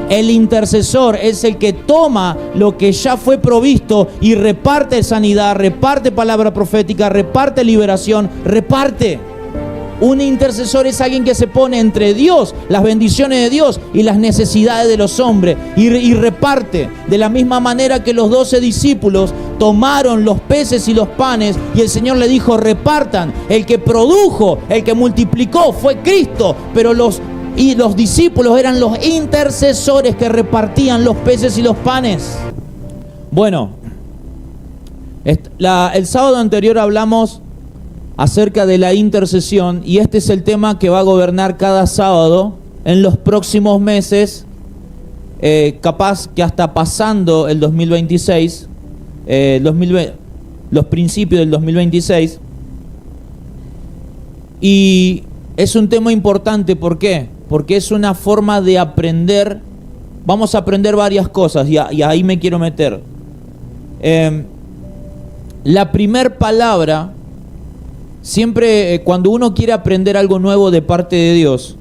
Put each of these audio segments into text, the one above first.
El intercesor es el que toma lo que ya fue provisto y reparte sanidad, reparte palabra profética, reparte liberación, reparte. Un intercesor es alguien que se pone entre Dios, las bendiciones de Dios y las necesidades de los hombres y reparte. De la misma manera que los 12 discípulos tomaron los peces y los panes y el Señor le dijo: repartan. El que produjo, el que multiplicó fue Cristo, pero los discípulos eran los intercesores que repartían los peces y los panes. Bueno, el sábado anterior hablamos acerca de la intercesión y este es el tema que va a gobernar cada sábado en los próximos meses, capaz que hasta pasando el 2026, los principios del 2026. Y es un tema importante, ¿por qué? Porque es una forma de aprender. Vamos a aprender varias cosas y ahí me quiero meter. La primer palabra, siempre cuando uno quiere aprender algo nuevo de parte de Dios,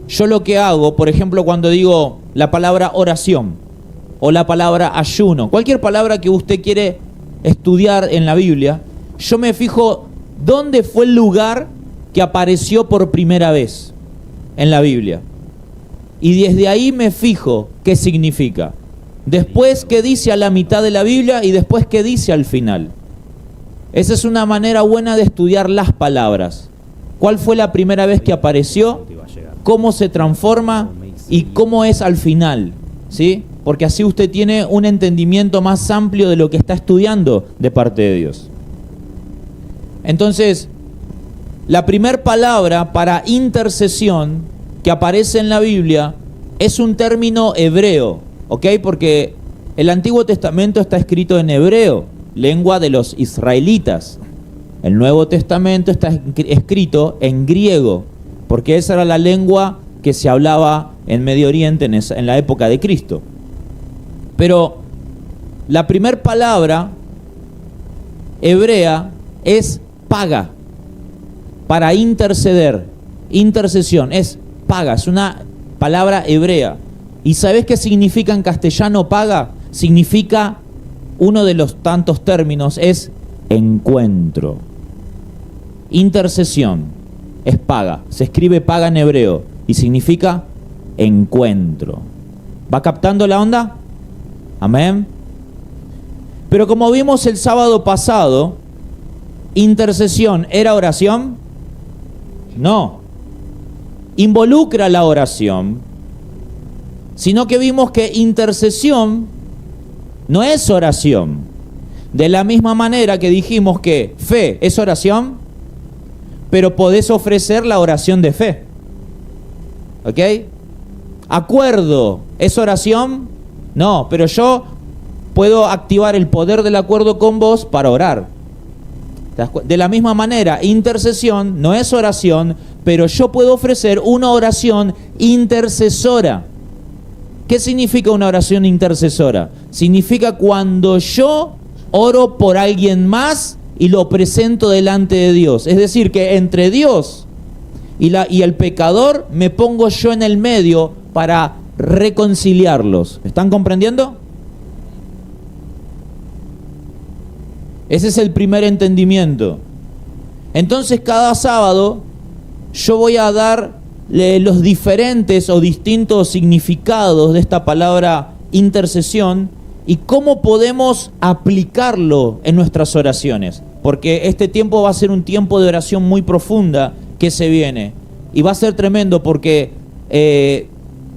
yo lo que hago, por ejemplo, cuando digo la palabra oración o la palabra ayuno, cualquier palabra que usted quiere estudiar en la Biblia, yo me fijo dónde fue el lugar que apareció por primera vez en la Biblia. Y desde ahí me fijo qué significa. Después qué dice a la mitad de la Biblia y después qué dice al final. Esa es una manera buena de estudiar las palabras. ¿Cuál fue la primera vez que apareció? ¿Cómo se transforma? ¿Y cómo es al final? ¿Sí? Porque así usted tiene un entendimiento más amplio de lo que está estudiando de parte de Dios. Entonces, la primera palabra para intercesión que aparece en la Biblia es un término hebreo, ¿ok? Porque el Antiguo Testamento está escrito en hebreo, lengua de los israelitas. El Nuevo Testamento está escrito en griego, porque esa era la lengua que se hablaba en Medio Oriente en la época de Cristo. Pero la primera palabra hebrea es paga, para interceder. Intercesión es paga, es una palabra hebrea. ¿Y sabés qué significa en castellano paga? Significa, uno de los tantos términos es encuentro. Intercesión es paga, se escribe paga en hebreo y significa encuentro. ¿Va captando la onda? Amén. Pero como vimos el sábado pasado, ¿intercesión era oración? No. Involucra la oración, sino que vimos que intercesión no es oración. De la misma manera que dijimos que fe es oración, pero podés ofrecer la oración de fe. ¿Ok? Acuerdo, ¿es oración? No, pero yo puedo activar el poder del acuerdo con vos para orar. De la misma manera, intercesión no es oración, pero yo puedo ofrecer una oración intercesora. ¿Qué significa una oración intercesora? Significa cuando yo oro por alguien más y lo presento delante de Dios. Es decir, que entre Dios y el pecador me pongo yo en el medio para reconciliarlos. ¿Están comprendiendo? Ese es el primer entendimiento. Entonces cada sábado yo voy a dar los diferentes o distintos significados de esta palabra intercesión y cómo podemos aplicarlo en nuestras oraciones. Porque este tiempo va a ser un tiempo de oración muy profunda que se viene. Y va a ser tremendo porque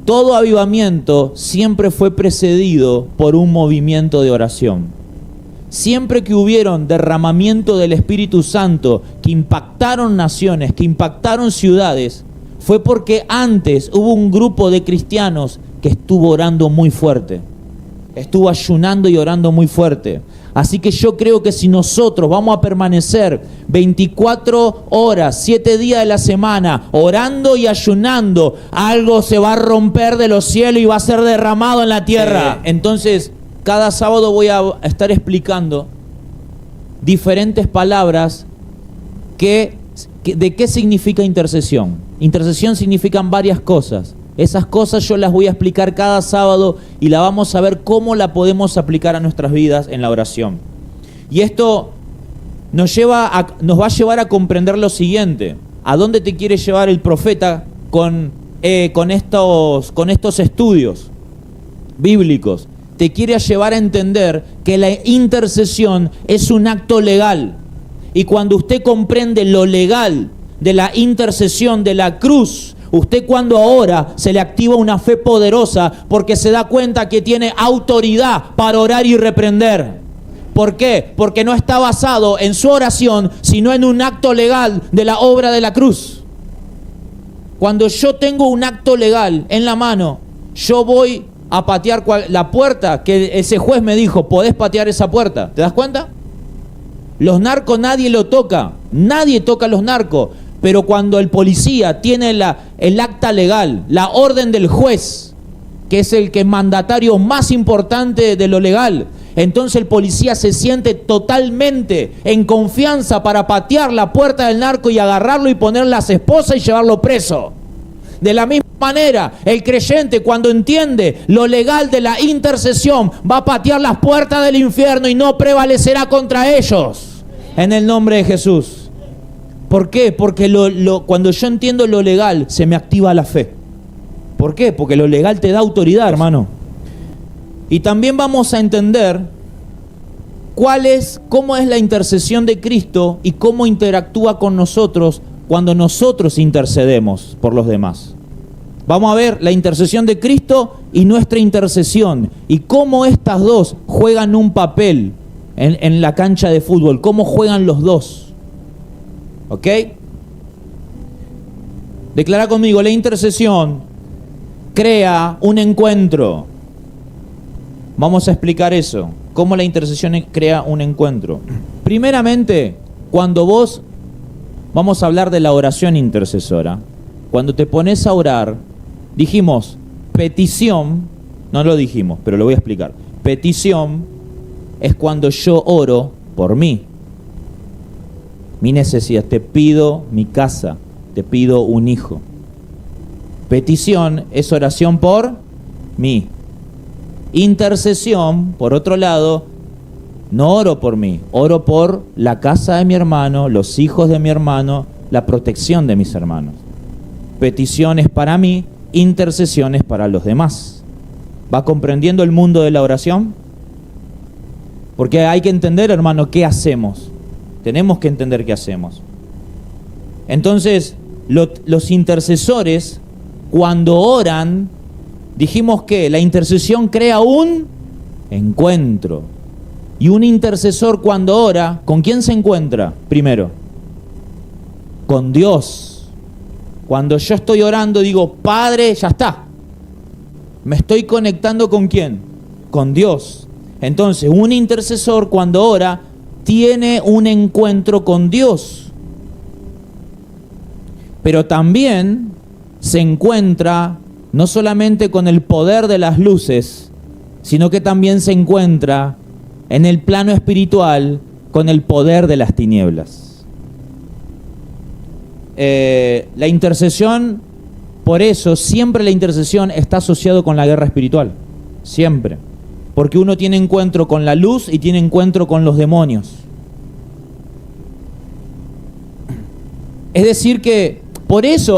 todo avivamiento siempre fue precedido por un movimiento de oración. Siempre que hubieron derramamiento del Espíritu Santo que impactaron naciones, que impactaron ciudades, fue porque antes hubo un grupo de cristianos que estuvo orando muy fuerte, estuvo ayunando y orando muy fuerte. Así que yo creo que si nosotros vamos a permanecer 24 horas, 7 días de la semana, orando y ayunando, algo se va a romper de los cielos y va a ser derramado en la tierra. Entonces, cada sábado voy a estar explicando diferentes palabras de qué significa intercesión. Intercesión significan varias cosas. Esas cosas yo las voy a explicar cada sábado y la vamos a ver cómo la podemos aplicar a nuestras vidas en la oración. Y esto nos va a llevar a comprender lo siguiente. ¿A dónde te quiere llevar el profeta con estos estudios bíblicos? Te quiere llevar a entender que la intercesión es un acto legal. Y cuando usted comprende lo legal de la intercesión de la cruz, usted cuando ora se le activa una fe poderosa porque se da cuenta que tiene autoridad para orar y reprender. ¿Por qué? Porque no está basado en su oración, sino en un acto legal de la obra de la cruz. Cuando yo tengo un acto legal en la mano, yo voy a patear la puerta que ese juez me dijo, podés patear esa puerta. ¿Te das cuenta? Los narcos nadie lo toca, nadie toca a los narcos. Pero cuando el policía tiene el acta legal, la orden del juez, que es el mandatario más importante de lo legal, entonces el policía se siente totalmente en confianza para patear la puerta del narco y agarrarlo y ponerle las esposas y llevarlo preso. De la misma manera, el creyente cuando entiende lo legal de la intercesión va a patear las puertas del infierno y no prevalecerá contra ellos. En el nombre de Jesús. ¿Por qué? Porque cuando yo entiendo lo legal, se me activa la fe. ¿Por qué? Porque lo legal te da autoridad, hermano. Y también vamos a entender cómo es la intercesión de Cristo y cómo interactúa con nosotros cuando nosotros intercedemos por los demás. Vamos a ver la intercesión de Cristo y nuestra intercesión y cómo estas dos juegan un papel en la cancha de fútbol, cómo juegan los dos. ¿Ok? Declara conmigo, la intercesión crea un encuentro. Vamos a explicar eso. ¿Cómo la intercesión crea un encuentro? Primeramente, vamos a hablar de la oración intercesora. Cuando te pones a orar, dijimos petición, no lo dijimos, pero lo voy a explicar. Petición es cuando yo oro por mí. Mi necesidad, te pido mi casa, te pido un hijo. Petición es oración por mí. Intercesión, por otro lado, no oro por mí, oro por la casa de mi hermano, los hijos de mi hermano, la protección de mis hermanos. Petición es para mí, intercesión es para los demás. ¿Va comprendiendo el mundo de la oración? Porque hay que entender, hermano, qué hacemos. Tenemos que entender qué hacemos. Entonces, los intercesores, cuando oran, dijimos que la intercesión crea un encuentro. Y un intercesor cuando ora, ¿con quién se encuentra? Primero, con Dios. Cuando yo estoy orando, digo, Padre, ya está. Me estoy conectando ¿con quién? Con Dios. Entonces, un intercesor cuando ora, tiene un encuentro con Dios. Pero también se encuentra no solamente con el poder de las luces, sino que también se encuentra en el plano espiritual con el poder de las tinieblas. La intercesión, por eso siempre la intercesión está asociado con la guerra espiritual, siempre, porque uno tiene encuentro con la luz y tiene encuentro con los demonios. Es decir que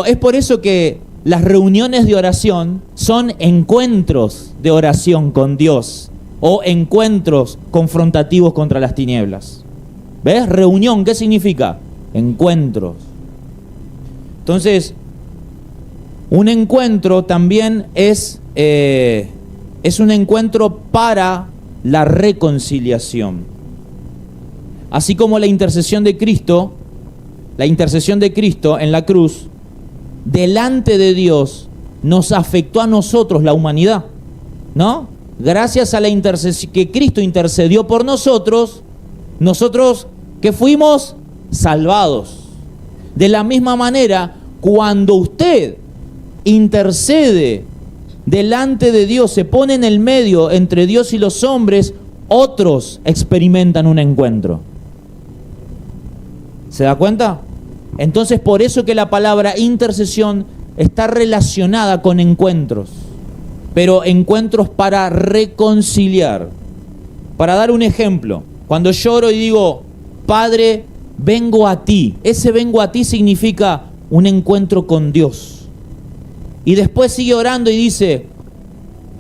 es por eso que las reuniones de oración son encuentros de oración con Dios o encuentros confrontativos contra las tinieblas. ¿Ves? Reunión, ¿qué significa? Encuentros. Entonces, un encuentro también es un encuentro para la reconciliación. Así como la intercesión de Cristo en la cruz, delante de Dios, nos afectó a nosotros, la humanidad, ¿no? Gracias a la intercesión que Cristo intercedió por nosotros, que fuimos salvados. De la misma manera, cuando usted intercede delante de Dios, se pone en el medio entre Dios y los hombres, otros experimentan un encuentro. ¿Se da cuenta? Entonces, por eso que la palabra intercesión está relacionada con encuentros, pero encuentros para reconciliar. Para dar un ejemplo, cuando lloro y digo, Padre, vengo a ti, ese vengo a ti significa un encuentro con Dios. Y después sigue orando y dice,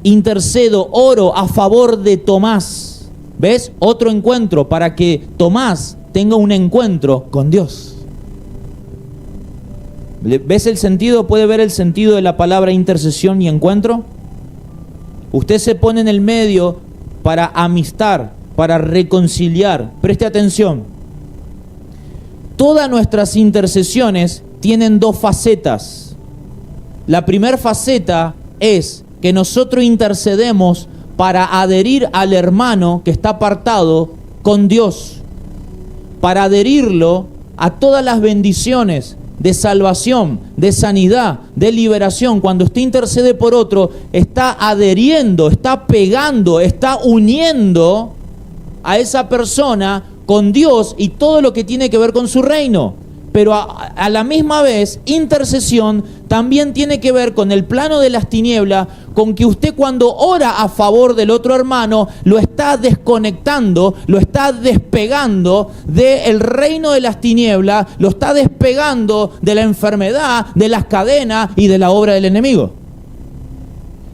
intercedo, oro a favor de Tomás. ¿Ves? Otro encuentro para que Tomás tenga un encuentro con Dios. ¿Ves el sentido? ¿Puede ver el sentido de la palabra intercesión y encuentro? Usted se pone en el medio para amistar, para reconciliar. Preste atención. Todas nuestras intercesiones tienen dos facetas. La primera faceta es que nosotros intercedemos para adherir al hermano que está apartado con Dios, para adherirlo a todas las bendiciones de salvación, de sanidad, de liberación. Cuando usted intercede por otro, está adheriendo, está pegando, está uniendo a esa persona con Dios y todo lo que tiene que ver con su reino. Pero a la misma vez, intercesión también tiene que ver con el plano de las tinieblas, con que usted cuando ora a favor del otro hermano, lo está desconectando, lo está despegando del reino de las tinieblas, lo está despegando de la enfermedad, de las cadenas y de la obra del enemigo.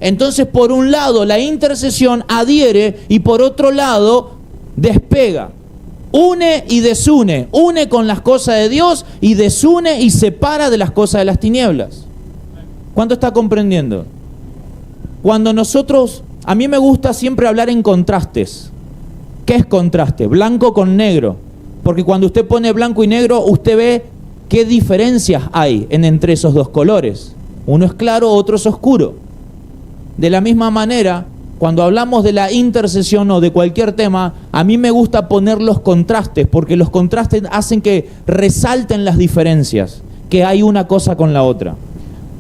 Entonces, por un lado, la intercesión adhiere y por otro lado, despega. Une y desune, une con las cosas de Dios y desune y separa de las cosas de las tinieblas. ¿Cuánto está comprendiendo? Cuando nosotros, a mí me gusta siempre hablar en contrastes. ¿Qué es contraste? Blanco con negro. Porque cuando usted pone blanco y negro, usted ve qué diferencias hay entre esos dos colores. Uno es claro, otro es oscuro. De la misma manera, cuando hablamos de la intercesión o de cualquier tema, a mí me gusta poner los contrastes, porque los contrastes hacen que resalten las diferencias, que hay una cosa con la otra.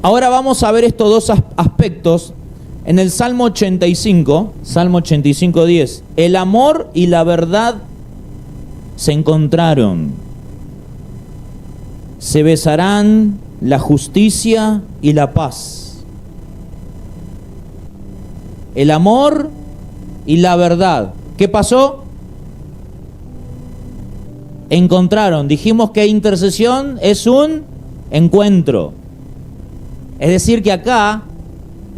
Ahora vamos a ver estos dos aspectos en el Salmo 85, Salmo 85, 10. El amor y la verdad se encontraron. Se besarán la justicia y la paz. El amor y la verdad. ¿Qué pasó? Encontraron. Dijimos que intercesión es un encuentro. Es decir que acá,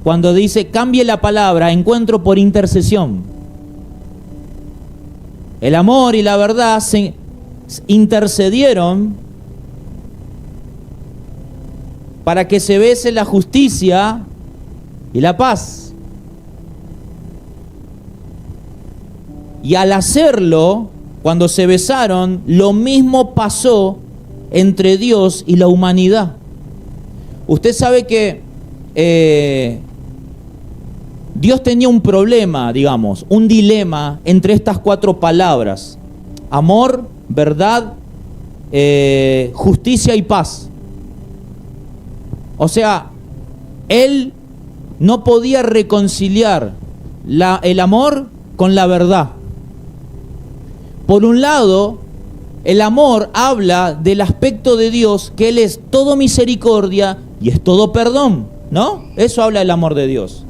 cuando dice cambie la palabra encuentro por intercesión, el amor y la verdad se intercedieron para que se bese la justicia y la paz. Y al hacerlo, cuando se besaron, lo mismo pasó entre Dios y la humanidad. Usted sabe que Dios tenía un problema, digamos, un dilema entre estas cuatro palabras: amor, verdad, justicia y paz. O sea, Él no podía reconciliar el amor con la verdad. Por un lado, el amor habla del aspecto de Dios, que Él es todo misericordia y es todo perdón, ¿no? Eso habla el amor de Dios.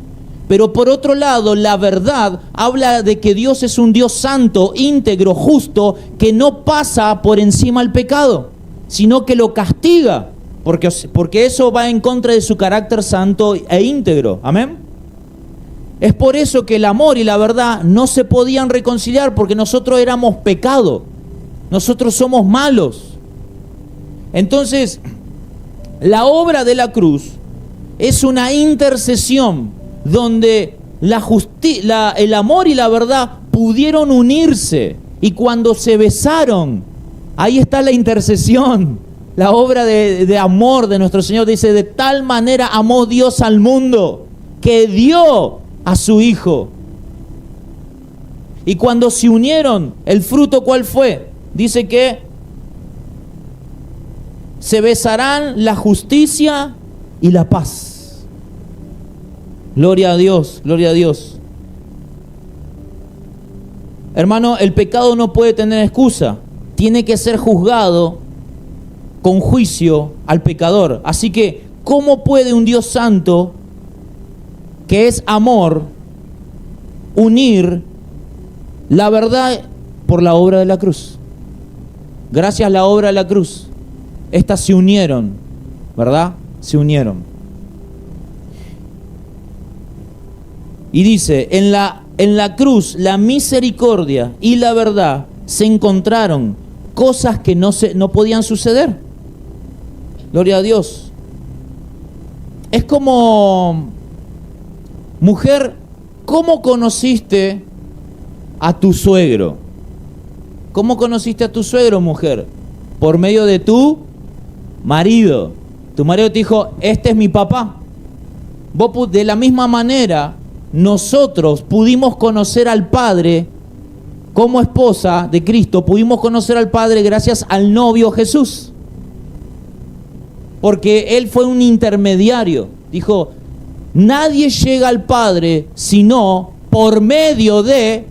Pero por otro lado, la verdad habla de que Dios es un Dios santo, íntegro, justo, que no pasa por encima al pecado, sino que lo castiga, porque eso va en contra de su carácter santo e íntegro. Amén. Es por eso que el amor y la verdad no se podían reconciliar, porque nosotros éramos pecado, nosotros somos malos. Entonces, la obra de la cruz es una intercesión donde el amor y la verdad pudieron unirse, y cuando se besaron, ahí está la intercesión, la obra de amor de nuestro Señor. Dice, de tal manera amó Dios al mundo que dio a su Hijo. Y cuando se unieron, ¿el fruto cuál fue? Dice que se besarán la justicia y la paz. Gloria a Dios, gloria a Dios. Hermano, el pecado no puede tener excusa. Tiene que ser juzgado con juicio al pecador. Así que ¿cómo puede un Dios santo, que es amor, unir la verdad por la obra de la cruz? Gracias a la obra de la cruz, estas se unieron, ¿verdad? Se unieron. Y dice, en la cruz, la misericordia y la verdad se encontraron, cosas que no podían suceder. Gloria a Dios. Es como, mujer, ¿cómo conociste a tu suegro? ¿Cómo conociste a tu suegro, mujer? Por medio de tu marido. Tu marido te dijo, este es mi papá. Vos, de la misma manera, nosotros pudimos conocer al Padre como esposa de Cristo, pudimos conocer al Padre gracias al novio Jesús. Porque Él fue un intermediario. Dijo, nadie llega al Padre sino por medio de,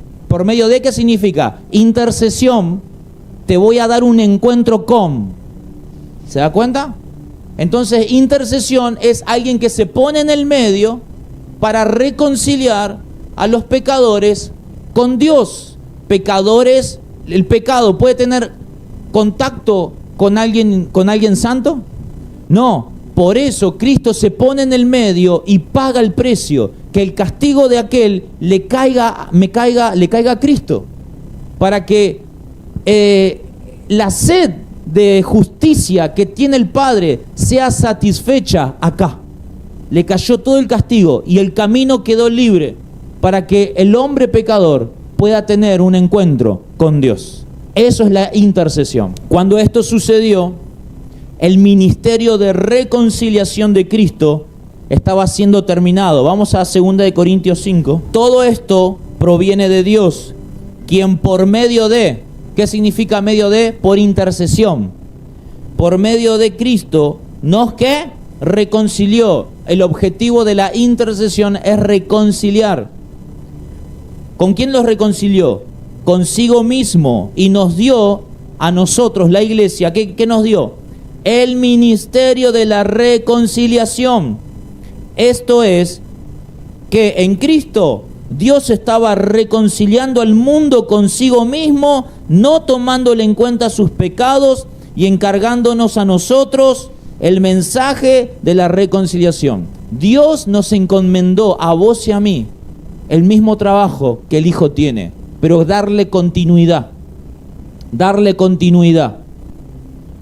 ¿qué significa? Intercesión. Te voy a dar un encuentro con. ¿Se da cuenta? Entonces, intercesión es alguien que se pone en el medio para reconciliar a los pecadores con Dios. Pecadores, el pecado puede tener contacto con alguien santo. No, por eso Cristo se pone en el medio y paga el precio, que el castigo de aquel le caiga a Cristo, para que la sed de justicia que tiene el Padre sea satisfecha acá. Le cayó todo el castigo y el camino quedó libre para que el hombre pecador pueda tener un encuentro con Dios. Eso es la intercesión. Cuando esto sucedió, el ministerio de reconciliación de Cristo estaba siendo terminado. Vamos a 2 Corintios 5. Todo esto proviene de Dios, quien por medio de, ¿qué significa medio de? Por intercesión. Por medio de Cristo, nos que reconcilió. El objetivo de la intercesión es reconciliar. ¿Con quién los reconcilió? Consigo mismo, y nos dio a nosotros, la iglesia, ¿qué nos dio? El ministerio de la reconciliación. Esto es, que en Cristo Dios estaba reconciliando al mundo consigo mismo, no tomándole en cuenta sus pecados y encargándonos a nosotros el mensaje de la reconciliación. Dios nos encomendó a vos y a mí el mismo trabajo que el Hijo tiene, pero darle continuidad. Darle continuidad.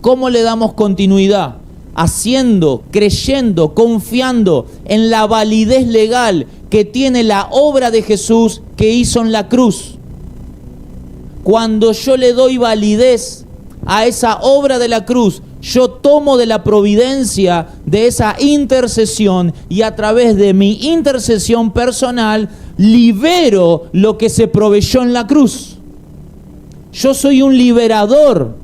¿Cómo le damos continuidad? Haciendo, creyendo, confiando en la validez legal que tiene la obra de Jesús que hizo en la cruz. Cuando yo le doy validez a esa obra de la cruz, yo tomo de la providencia de esa intercesión y a través de mi intercesión personal libero lo que se proveyó en la cruz. Yo soy un liberador.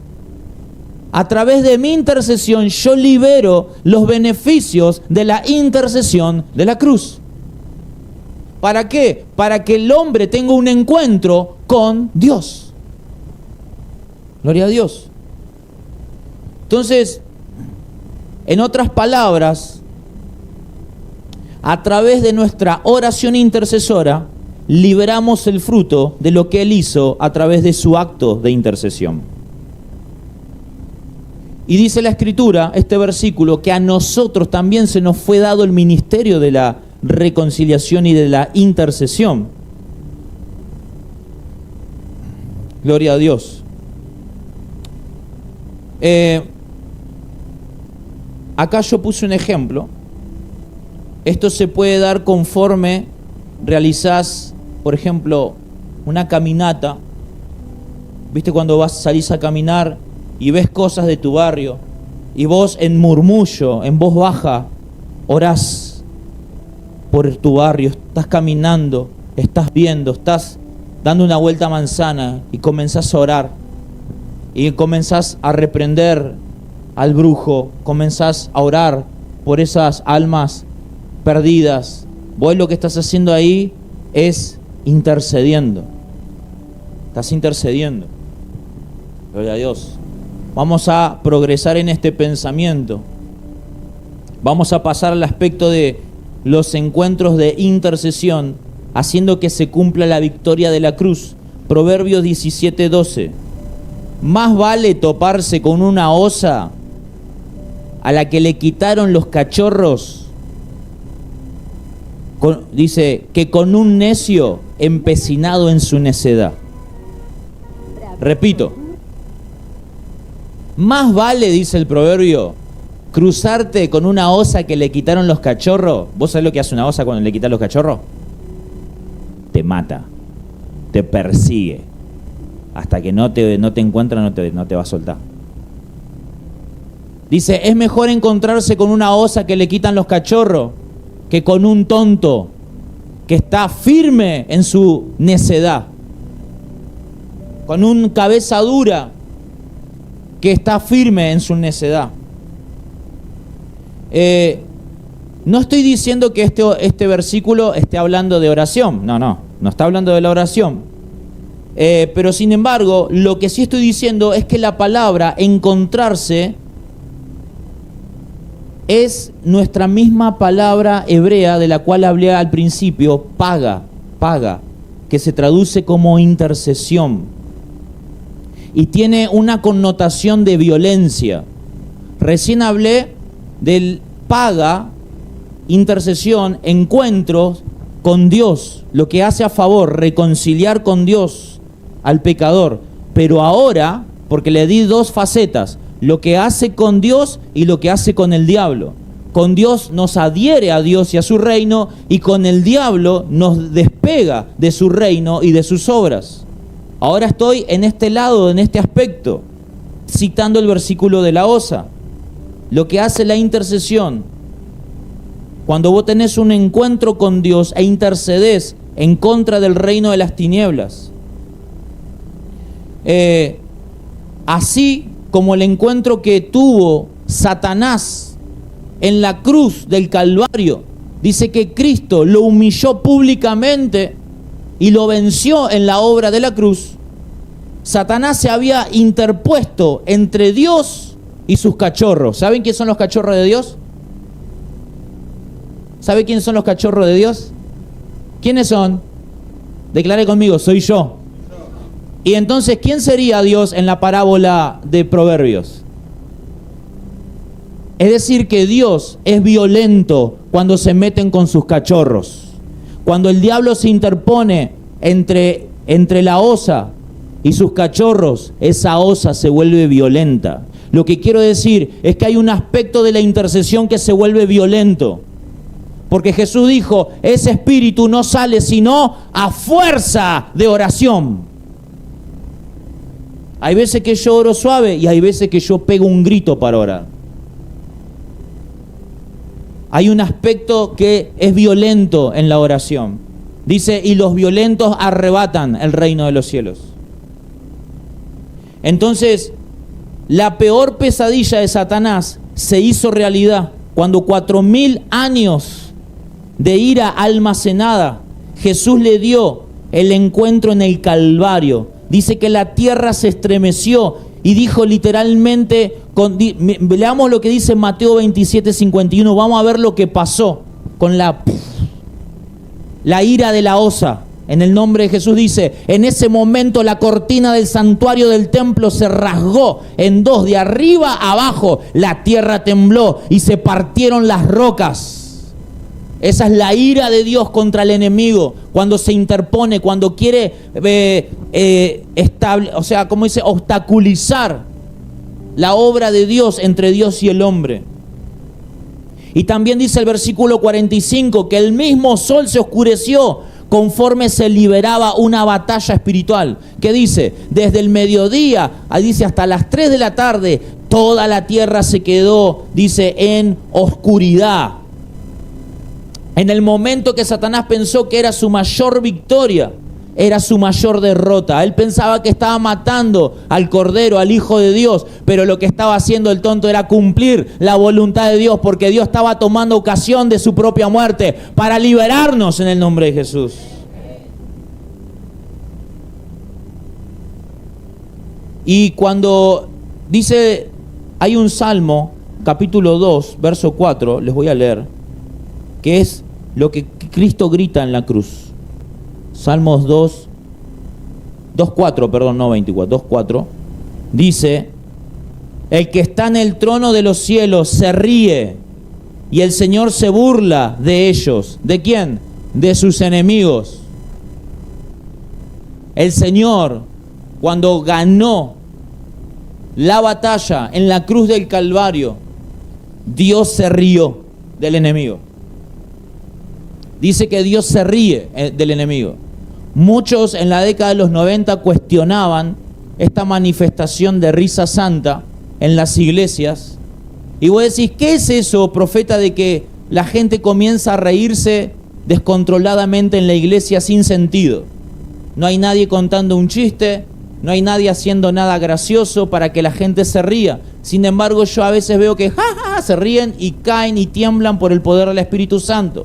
A través de mi intercesión yo libero los beneficios de la intercesión de la cruz. ¿Para qué? Para que el hombre tenga un encuentro con Dios. Gloria a Dios. Entonces, en otras palabras, a través de nuestra oración intercesora, liberamos el fruto de lo que Él hizo a través de su acto de intercesión. Y dice la Escritura, este versículo, que a nosotros también se nos fue dado el ministerio de la reconciliación y de la intercesión. Gloria a Dios. Acá yo puse un ejemplo. Esto se puede dar conforme realizás, por ejemplo, una caminata. ¿Viste cuando salís a caminar y ves cosas de tu barrio y vos en murmullo, en voz baja, orás por tu barrio, estás caminando, estás viendo, estás dando una vuelta a manzana y comenzás a orar y comenzás a reprender al brujo, comenzás a orar por esas almas perdidas? Vos lo que estás haciendo ahí es intercediendo. Estás intercediendo. Gloria a Dios. Vamos a progresar en este pensamiento. Vamos a pasar al aspecto de los encuentros de intercesión, haciendo que se cumpla la victoria de la cruz. Proverbios 17:12. Más vale toparse con una osa a la que le quitaron los cachorros, dice, que con un necio empecinado en su necedad. Repito, más vale, dice el proverbio, cruzarte con una osa que le quitaron los cachorros. ¿Vos sabés lo que hace una osa cuando le quitan los cachorros? Te mata, te persigue, hasta que no te encuentra, no te va a soltar. Dice, es mejor encontrarse con una osa que le quitan los cachorros que con un tonto que está firme en su necedad, con un cabeza dura que está firme en su necedad. No estoy diciendo que este versículo esté hablando de oración, no está hablando de la oración. Pero sin embargo, lo que sí estoy diciendo es que la palabra encontrarse es nuestra misma palabra hebrea de la cual hablé al principio, paga, que se traduce como intercesión y tiene una connotación de violencia. Recién hablé del paga, intercesión, encuentros con Dios, lo que hace a favor, reconciliar con Dios al pecador. Pero ahora, porque le di dos facetas, lo que hace con Dios y lo que hace con el diablo. Con Dios nos adhiere a Dios y a su reino, y con el diablo nos despega de su reino y de sus obras. Ahora estoy en este lado, en este aspecto, citando el versículo de la osa. Lo que hace la intercesión, cuando vos tenés un encuentro con Dios e intercedés en contra del reino de las tinieblas. Así como el encuentro que tuvo Satanás en la cruz del Calvario, dice que Cristo lo humilló públicamente y lo venció en la obra de la cruz. Satanás se había interpuesto entre Dios y sus cachorros. ¿Saben quiénes son los cachorros de Dios? ¿Sabe quiénes son los cachorros de Dios? ¿Quiénes son? Declare conmigo, soy yo. Y entonces, ¿quién sería Dios en la parábola de Proverbios? Es decir, que Dios es violento cuando se meten con sus cachorros. Cuando el diablo se interpone entre la osa y sus cachorros, esa osa se vuelve violenta. Lo que quiero decir es que hay un aspecto de la intercesión que se vuelve violento. Porque Jesús dijo, ese espíritu no sale sino a fuerza de oración. Hay veces que yo oro suave y hay veces que yo pego un grito para orar. Hay un aspecto que es violento en la oración. Dice, y los violentos arrebatan el reino de los cielos. Entonces, la peor pesadilla de Satanás se hizo realidad cuando 4000 años de ira almacenada, Jesús le dio el encuentro en el Calvario. Dice que la tierra se estremeció y dijo literalmente, leamos lo que dice Mateo 27:51, vamos a ver lo que pasó con la ira de la osa. En el nombre de Jesús dice, en ese momento la cortina del santuario del templo se rasgó en dos, de arriba a abajo, la tierra tembló y se partieron las rocas. Esa es la ira de Dios contra el enemigo, cuando se interpone, cuando quiere obstaculizar la obra de Dios entre Dios y el hombre. Y también dice el versículo 45 que el mismo sol se oscureció conforme se liberaba una batalla espiritual. ¿Qué dice? Desde el mediodía, dice, hasta las 3 de la tarde, toda la tierra se quedó, dice, en oscuridad. En el momento que Satanás pensó que era su mayor victoria, era su mayor derrota. Él pensaba que estaba matando al Cordero, al Hijo de Dios, pero lo que estaba haciendo el tonto era cumplir la voluntad de Dios, porque Dios estaba tomando ocasión de su propia muerte para liberarnos en el nombre de Jesús. Y cuando dice, hay un salmo capítulo 2, verso 4, les voy a leer, que es lo que Cristo grita en la cruz. Salmos 2:4, perdón, no 24, 2:4, dice: el que está en el trono de los cielos se ríe, y el Señor se burla de ellos. ¿De quién? De sus enemigos. El Señor, cuando ganó la batalla en la cruz del Calvario, Dios se rió del enemigo. Dice que Dios se ríe del enemigo. Muchos en la década de los 90 cuestionaban esta manifestación de risa santa en las iglesias. Y vos decís, ¿qué es eso, profeta, de que la gente comienza a reírse descontroladamente en la iglesia sin sentido? No hay nadie contando un chiste, no hay nadie haciendo nada gracioso para que la gente se ría. Sin embargo, yo a veces veo que se ríen y caen y tiemblan por el poder del Espíritu Santo.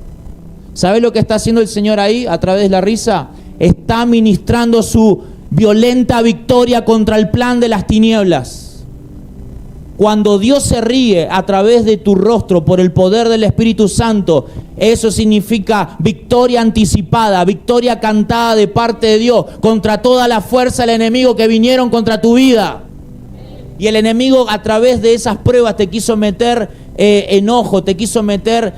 ¿Sabés lo que está haciendo el Señor ahí a través de la risa? Está ministrando su violenta victoria contra el plan de las tinieblas. Cuando Dios se ríe a través de tu rostro por el poder del Espíritu Santo, eso significa victoria anticipada, victoria cantada de parte de Dios contra toda la fuerza del enemigo que vinieron contra tu vida. Y el enemigo a través de esas pruebas te quiso meter enojo, te quiso meter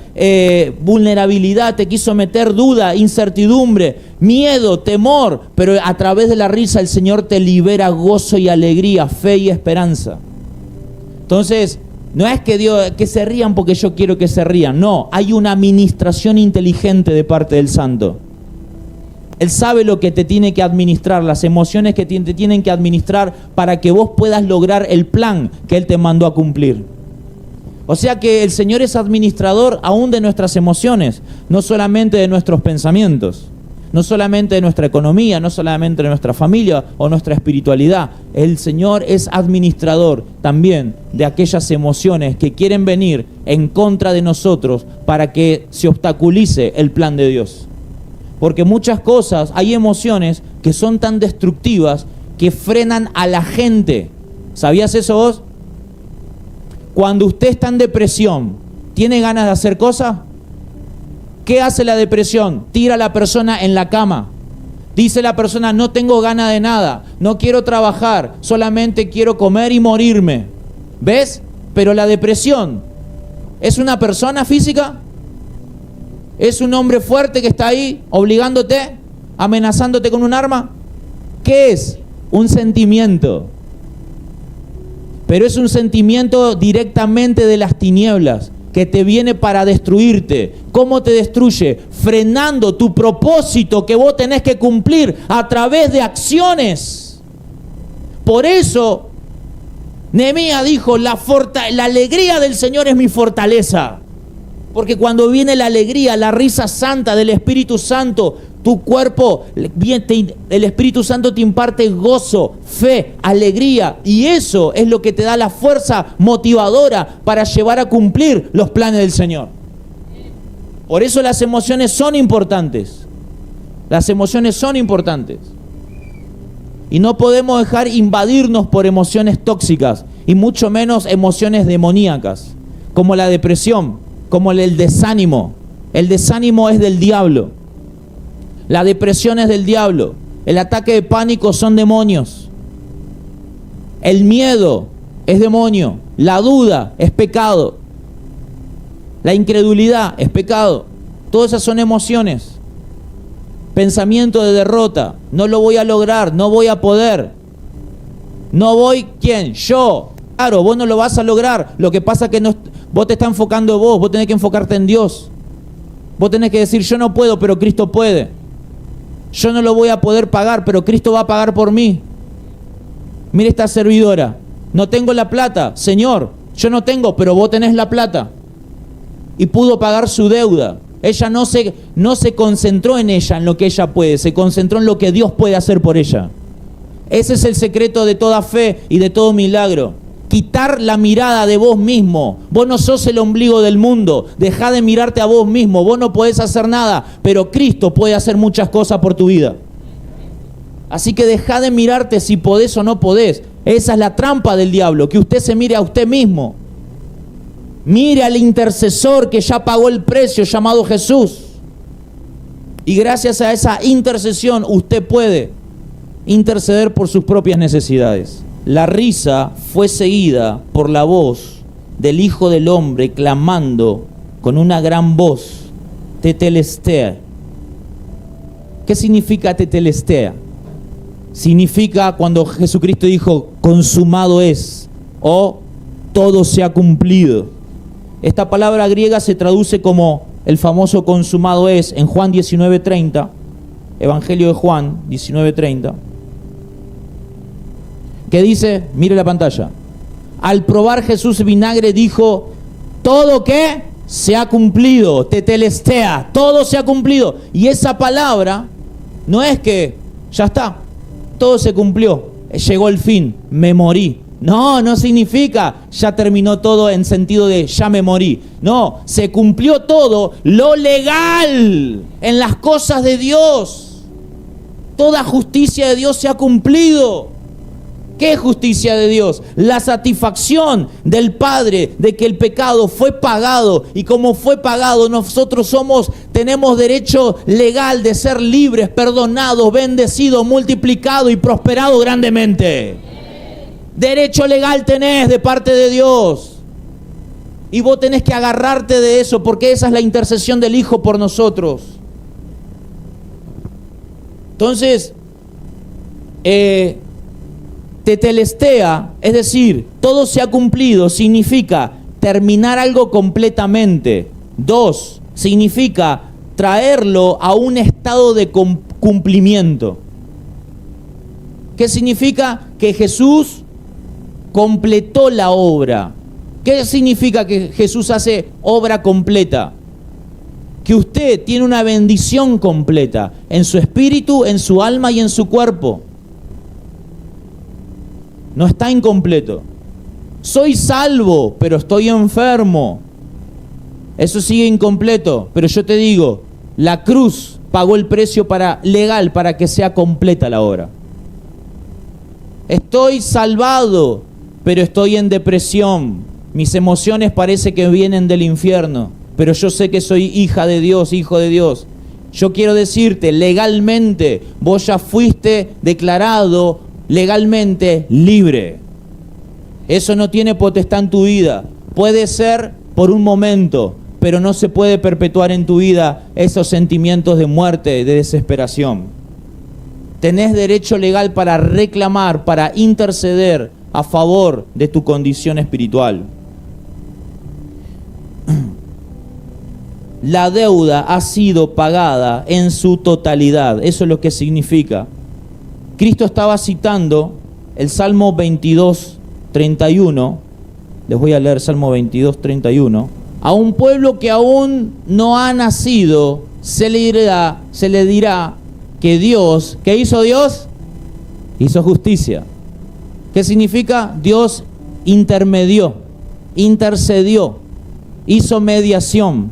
vulnerabilidad, te quiso meter duda, incertidumbre, miedo, temor. Pero a través de la risa el Señor te libera gozo y alegría, fe y esperanza. Entonces, no es que Dios, que se rían porque yo quiero que se rían. No, hay una administración inteligente de parte del Santo. Él sabe lo que te tiene que administrar, las emociones que te tienen que administrar para que vos puedas lograr el plan que Él te mandó a cumplir. O sea que el Señor es administrador aún de nuestras emociones, no solamente de nuestros pensamientos, no solamente de nuestra economía, no solamente de nuestra familia o nuestra espiritualidad. El Señor es administrador también de aquellas emociones que quieren venir en contra de nosotros para que se obstaculice el plan de Dios. Porque muchas cosas, hay emociones que son tan destructivas que frenan a la gente. ¿Sabías eso vos? Cuando usted está en depresión, ¿tiene ganas de hacer cosas? ¿Qué hace la depresión? Tira a la persona en la cama. Dice la persona, no tengo ganas de nada, no quiero trabajar, solamente quiero comer y morirme. ¿Ves? Pero la depresión, ¿es una persona física? ¿Es un hombre fuerte que está ahí obligándote, amenazándote con un arma? ¿Qué es? Un sentimiento. Pero es un sentimiento directamente de las tinieblas, que te viene para destruirte. ¿Cómo te destruye? Frenando tu propósito que vos tenés que cumplir a través de acciones. Por eso, Nehemías dijo, la alegría del Señor es mi fortaleza. Porque cuando viene la alegría, la risa santa del Espíritu Santo, tu cuerpo, el Espíritu Santo te imparte gozo, fe, alegría. Y eso es lo que te da la fuerza motivadora para llevar a cumplir los planes del Señor. Por eso las emociones son importantes. Las emociones son importantes. Y no podemos dejar invadirnos por emociones tóxicas, y mucho menos emociones demoníacas, como la depresión, como el desánimo. El desánimo es del diablo. La depresión es del diablo. El ataque de pánico son demonios. El miedo es demonio. La duda es pecado. La incredulidad es pecado. Todas esas son emociones. Pensamiento de derrota. No lo voy a lograr, no voy a poder. No voy, ¿quién? Yo. Claro, vos no lo vas a lograr. Lo que pasa es que no, vos te estás enfocando en vos. Vos tenés que enfocarte en Dios. Vos tenés que decir, yo no puedo, pero Cristo puede. Yo no lo voy a poder pagar, pero Cristo va a pagar por mí. Mire esta servidora. No tengo la plata. Señor, yo no tengo, pero vos tenés la plata. Y pudo pagar su deuda. Ella no se concentró en ella, en lo que ella puede. Se concentró en lo que Dios puede hacer por ella. Ese es el secreto de toda fe y de todo milagro. Quitar la mirada de vos mismo. Vos no sos el ombligo del mundo. Dejá de mirarte a vos mismo. Vos no podés hacer nada, pero Cristo puede hacer muchas cosas por tu vida. Así que dejá de mirarte si podés o no podés. Esa es la trampa del diablo, que usted se mire a usted mismo. Mire al intercesor que ya pagó el precio, llamado Jesús. Y gracias a esa intercesión usted puede interceder por sus propias necesidades. La risa fue seguida por la voz del Hijo del Hombre clamando con una gran voz, tetelestea. ¿Qué significa tetelestea? Significa cuando Jesucristo dijo, consumado es, o todo se ha cumplido. Esta palabra griega se traduce como el famoso consumado es en Juan 19:30, Evangelio de Juan 19:30, que dice, mire la pantalla, al probar Jesús vinagre dijo, todo que se ha cumplido, tetelestea, todo se ha cumplido. Y esa palabra no es que ya está, todo se cumplió, llegó el fin, me morí. No significa ya terminó todo en sentido de ya me morí. No, se cumplió todo lo legal en las cosas de Dios. Toda justicia de Dios se ha cumplido. ¿Qué justicia de Dios? La satisfacción del Padre de que el pecado fue pagado, y como fue pagado, nosotros tenemos derecho legal de ser libres, perdonados, bendecidos, multiplicados y prosperados grandemente. Derecho legal tenés de parte de Dios. Y vos tenés que agarrarte de eso, porque esa es la intercesión del Hijo por nosotros. Entonces, tetelestea, es decir, todo se ha cumplido, significa terminar algo completamente. 2, significa traerlo a un estado de cumplimiento. ¿Qué significa? Que Jesús completó la obra. ¿Qué significa que Jesús hace obra completa? Que usted tiene una bendición completa en su espíritu, en su alma y en su cuerpo. No está incompleto. Soy salvo, pero estoy enfermo. Eso sigue incompleto. Pero yo te digo, la cruz pagó el precio legal para que sea completa la obra. Estoy salvado, pero estoy en depresión. Mis emociones parece que vienen del infierno, pero yo sé que soy hija de Dios, hijo de Dios. Yo quiero decirte, legalmente, vos ya fuiste declarado legalmente libre. Eso no tiene potestad en tu vida. Puede ser por un momento, pero no se puede perpetuar en tu vida esos sentimientos de muerte, de desesperación. Tenés derecho legal para reclamar, para interceder a favor de tu condición espiritual. La deuda ha sido pagada en su totalidad. Eso es lo que significa. Cristo estaba citando el Salmo 22:31. Les voy a leer Salmo 22:31. A un pueblo que aún no ha nacido, se le dirá que Dios, ¿qué hizo Dios? Hizo justicia. ¿Qué significa? Dios intermedió, intercedió, hizo mediación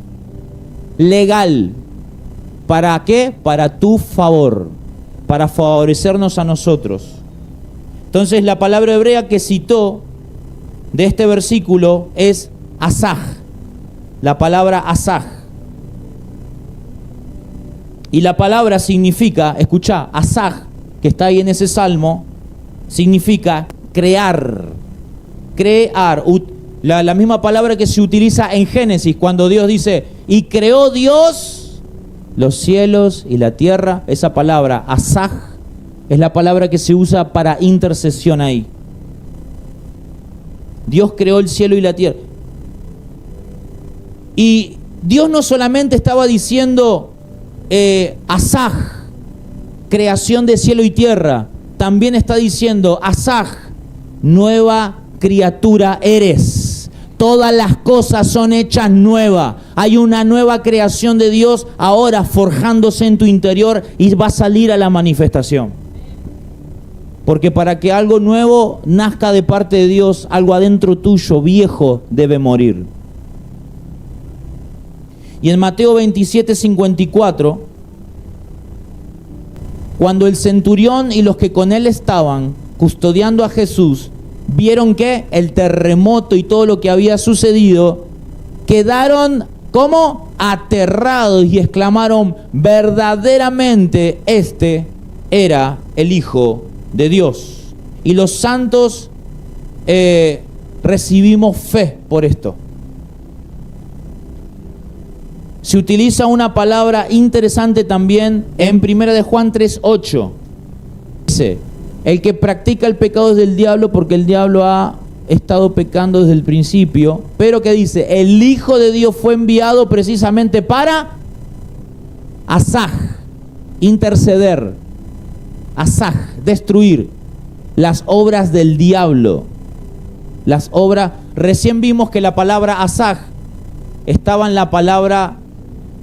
legal. ¿Para qué? Para tu favor, para favorecernos a nosotros. Entonces la palabra hebrea que citó de este versículo es asaj, la palabra asaj. Y la palabra significa, escuchá, asaj, que está ahí en ese salmo, significa crear. Crear. La misma palabra que se utiliza en Génesis, cuando Dios dice, y creó Dios los cielos y la tierra. Esa palabra, asaj, es la palabra que se usa para intercesión ahí. Dios creó el cielo y la tierra. Y Dios no solamente estaba diciendo asaj, creación de cielo y tierra, también está diciendo asaj, nueva criatura eres. Todas las cosas son hechas nuevas. Hay una nueva creación de Dios ahora forjándose en tu interior y va a salir a la manifestación. Porque para que algo nuevo nazca de parte de Dios, algo adentro tuyo, viejo, debe morir. Y en Mateo 27:54, cuando el centurión y los que con él estaban custodiando a Jesús vieron que el terremoto y todo lo que había sucedido, quedaron, ¿cómo? Aterrados y exclamaron, verdaderamente este era el Hijo de Dios. Y los santos recibimos fe por esto. Se utiliza una palabra interesante también en 1 de Juan 3:8. Dice, el que practica el pecado es del diablo, porque el diablo ha estado pecando desde el principio. Pero que dice, el Hijo de Dios fue enviado precisamente para asaj, interceder, asaj, destruir las obras del diablo. Las obras, recién vimos que la palabra asaj estaba en la palabra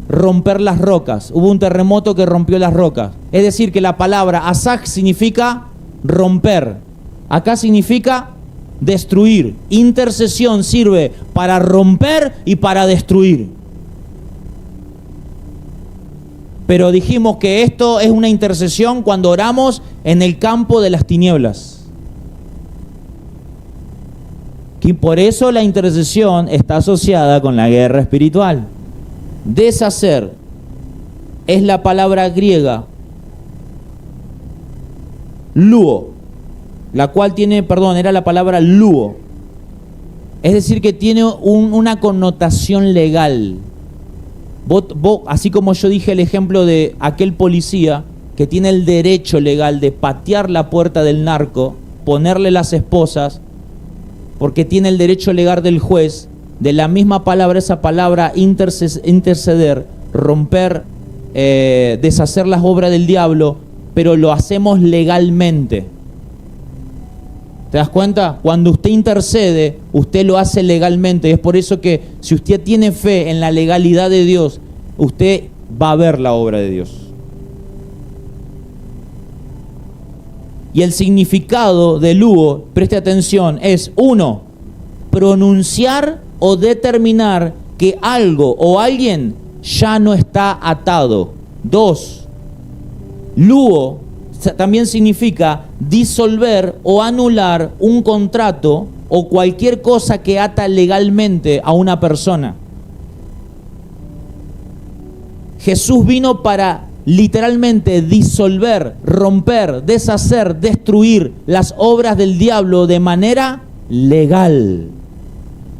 romper las rocas. Hubo un terremoto que rompió las rocas. Es decir, que la palabra asaj significa romper. Acá significa destruir. Intercesión sirve para romper y para destruir. Pero dijimos que esto es una intercesión cuando oramos en el campo de las tinieblas. Y por eso la intercesión está asociada con la guerra espiritual. Deshacer es la palabra griega luo, la cual tiene, era la palabra luo. Es decir, que tiene una connotación legal. Vos, así como yo dije el ejemplo de aquel policía que tiene el derecho legal de patear la puerta del narco, ponerle las esposas, porque tiene el derecho legal del juez. De la misma palabra, esa palabra interceder, romper, deshacer las obras del diablo, pero lo hacemos legalmente. ¿Te das cuenta? Cuando usted intercede, usted lo hace legalmente. Y es por eso que si usted tiene fe en la legalidad de Dios, usted va a ver la obra de Dios. Y el significado del luo, preste atención, es 1, pronunciar o determinar que algo o alguien ya no está atado. 2, luo también significa disolver o anular un contrato o cualquier cosa que ata legalmente a una persona. Jesús vino para literalmente disolver, romper, deshacer, destruir las obras del diablo de manera legal.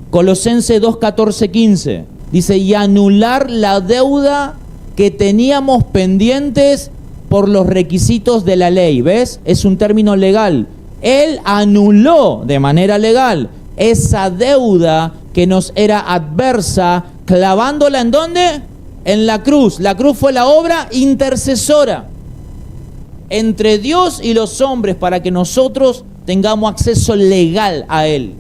Colosenses 2, 14, 15 dice, y anular la deuda que teníamos pendientes por los requisitos de la ley. ¿Ves? Es un término legal. Él anuló de manera legal esa deuda que nos era adversa, clavándola ¿en dónde? En la cruz. La cruz fue la obra intercesora entre Dios y los hombres para que nosotros tengamos acceso legal a Él.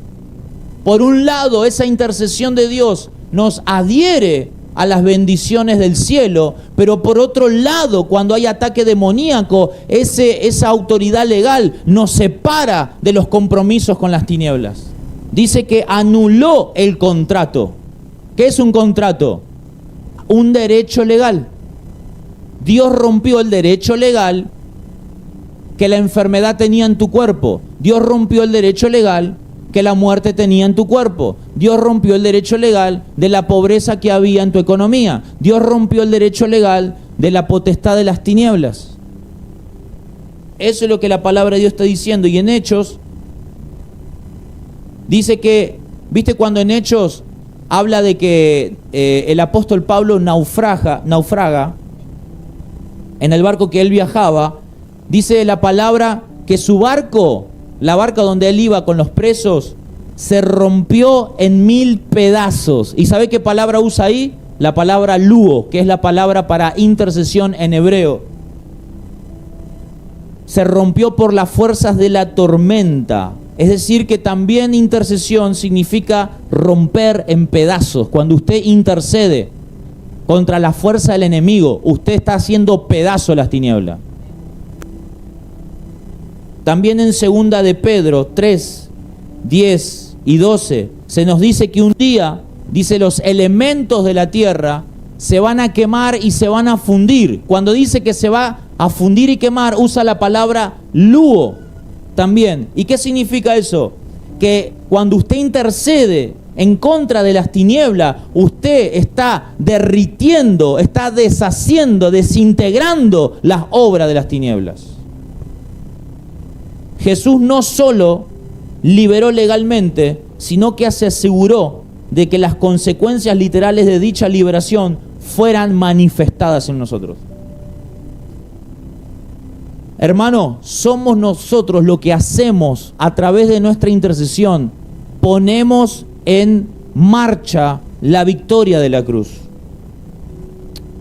Por un lado, esa intercesión de Dios nos adhiere a las bendiciones del cielo, pero por otro lado, cuando hay ataque demoníaco, esa autoridad legal nos separa de los compromisos con las tinieblas. Dice que anuló el contrato. ¿Qué es un contrato? Un derecho legal. Dios rompió el derecho legal que la enfermedad tenía en tu cuerpo. Dios rompió el derecho legal que la muerte tenía en tu cuerpo. Dios rompió el derecho legal de la pobreza que había en tu economía. Dios rompió el derecho legal de la potestad de las tinieblas. Eso es lo que la palabra de Dios está diciendo. Y en Hechos dice que, ¿viste cuando en Hechos habla de que el apóstol Pablo naufraga en el barco que él viajaba? Dice la palabra que su barco, la barca donde él iba con los presos, se rompió en 1000 pedazos. ¿Y sabe qué palabra usa ahí? La palabra luo, que es la palabra para intercesión en hebreo. Se rompió por las fuerzas de la tormenta. Es decir, que también intercesión significa romper en pedazos. Cuando usted intercede contra la fuerza del enemigo, usted está haciendo pedazo las tinieblas. También en 2 de Pedro 3, 10 y 12 se nos dice que un día, dice, los elementos de la tierra se van a quemar y se van a fundir. Cuando dice que se va a fundir y quemar, usa la palabra luo también. ¿Y qué significa eso? Que cuando usted intercede en contra de las tinieblas, usted está derritiendo, está deshaciendo, desintegrando las obras de las tinieblas. Jesús no solo liberó legalmente, sino que se aseguró de que las consecuencias literales de dicha liberación fueran manifestadas en nosotros. Hermano, somos nosotros lo que hacemos a través de nuestra intercesión. Ponemos en marcha la victoria de la cruz.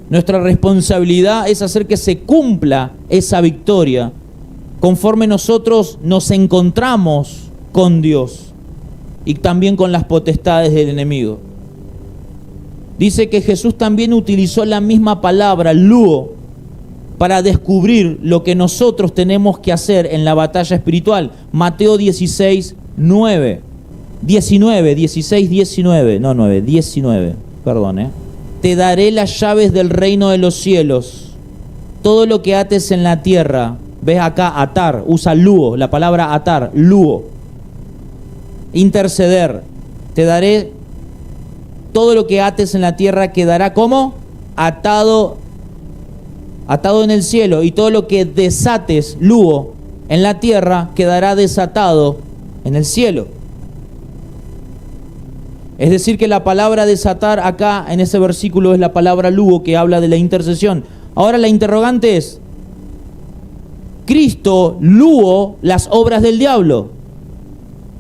Nuestra responsabilidad es hacer que se cumpla esa victoria conforme nosotros nos encontramos con Dios y también con las potestades del enemigo. Dice que Jesús también utilizó la misma palabra, luo, para descubrir lo que nosotros tenemos que hacer en la batalla espiritual. Mateo 16, 9. 19, 16, 19. No, 9, 19. Perdón, Te daré las llaves del reino de los cielos. Todo lo que ates en la tierra. Ves acá, atar. Usa luo, la palabra atar, luo. Interceder. Te daré todo lo que ates en la tierra quedará como atado en el cielo, y todo lo que desates, luo, en la tierra quedará desatado en el cielo. Es decir, que la palabra desatar acá en ese versículo es la palabra luo, que habla de la intercesión. Ahora la interrogante es: Cristo luo las obras del diablo.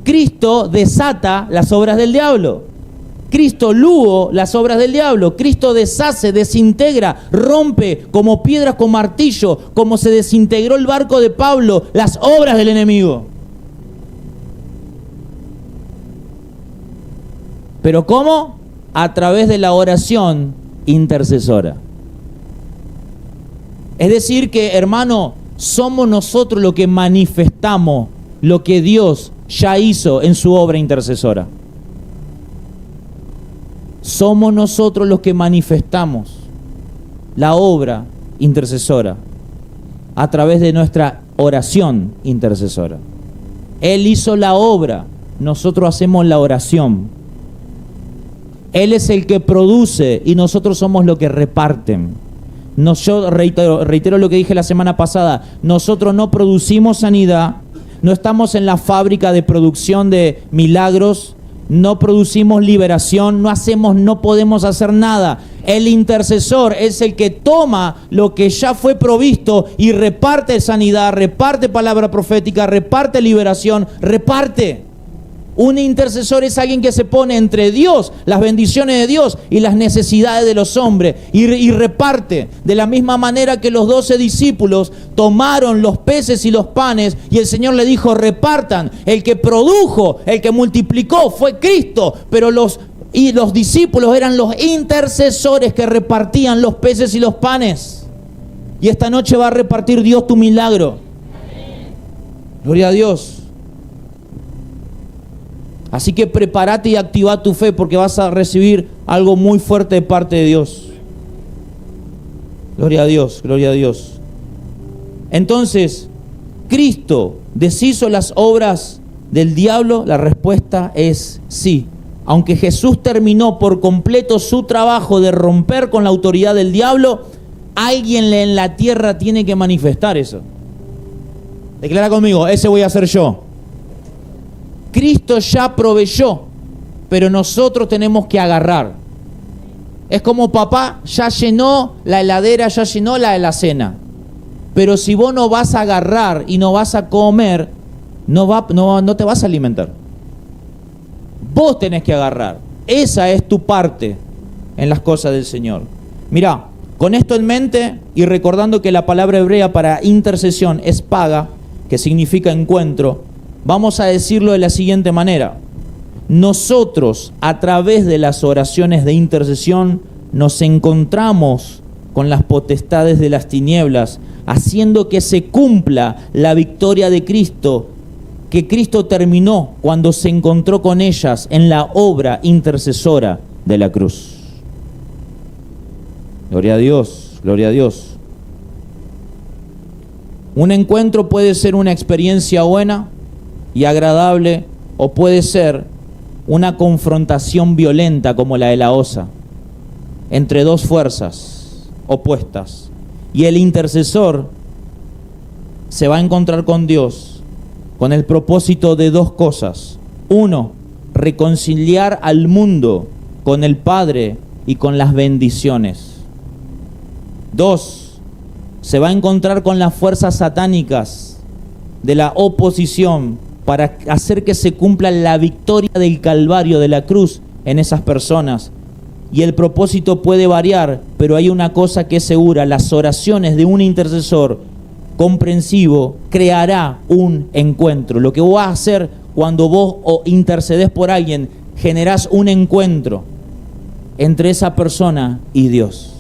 Cristo desata las obras del diablo. Cristo luo las obras del diablo. Cristo deshace, desintegra, rompe como piedras con martillo, como se desintegró el barco de Pablo, las obras del enemigo. ¿Pero cómo? A través de la oración intercesora. Es decir que, hermano, somos nosotros los que manifestamos lo que Dios ya hizo en su obra intercesora. Somos nosotros los que manifestamos la obra intercesora a través de nuestra oración intercesora. Él hizo la obra, nosotros hacemos la oración. Él es el que produce y nosotros somos los que reparten. Yo reitero lo que dije la semana pasada. Nosotros no producimos sanidad, no estamos en la fábrica de producción de milagros, no producimos liberación, no podemos hacer nada. El intercesor es el que toma lo que ya fue provisto y reparte sanidad, reparte palabra profética, reparte liberación, reparte. Un intercesor es alguien que se pone entre Dios, las bendiciones de Dios y las necesidades de los hombres y reparte. De la misma manera que los 12 discípulos tomaron los peces y los panes y el Señor le dijo: repartan. El que produjo, el que multiplicó fue Cristo, pero los discípulos eran los intercesores que repartían los peces y los panes. Y esta noche va a repartir Dios tu milagro. Gloria a Dios. Así que prepárate y activa tu fe, porque vas a recibir algo muy fuerte de parte de Dios. Gloria a Dios, gloria a Dios. Entonces, ¿Cristo deshizo las obras del diablo? La respuesta es sí. Aunque Jesús terminó por completo su trabajo de romper con la autoridad del diablo, alguien en la tierra tiene que manifestar eso. Declara conmigo: ese voy a ser yo. Cristo ya proveyó, pero nosotros tenemos que agarrar. Es como papá ya llenó la heladera, ya llenó la alacena. Pero si vos no vas a agarrar y no vas a comer, no te vas a alimentar. Vos tenés que agarrar. Esa es tu parte en las cosas del Señor. Mirá, con esto en mente y recordando que la palabra hebrea para intercesión es paga, que significa encuentro, vamos a decirlo de la siguiente manera: nosotros, a través de las oraciones de intercesión, nos encontramos con las potestades de las tinieblas, haciendo que se cumpla la victoria de Cristo, que Cristo terminó cuando se encontró con ellas en la obra intercesora de la cruz. Gloria a Dios, gloria a Dios. Un encuentro puede ser una experiencia buena y agradable, o puede ser una confrontación violenta como la de la osa, entre dos fuerzas opuestas. Y el intercesor se va a encontrar con Dios con el propósito de dos cosas. Uno, reconciliar al mundo con el Padre y con las bendiciones. Dos, se va a encontrar con las fuerzas satánicas de la oposición para hacer que se cumpla la victoria del Calvario, de la cruz, en esas personas. Y el propósito puede variar, pero hay una cosa que es segura: las oraciones de un intercesor comprensivo creará un encuentro. Lo que vos vas a hacer cuando vos intercedés por alguien, generás un encuentro entre esa persona y Dios.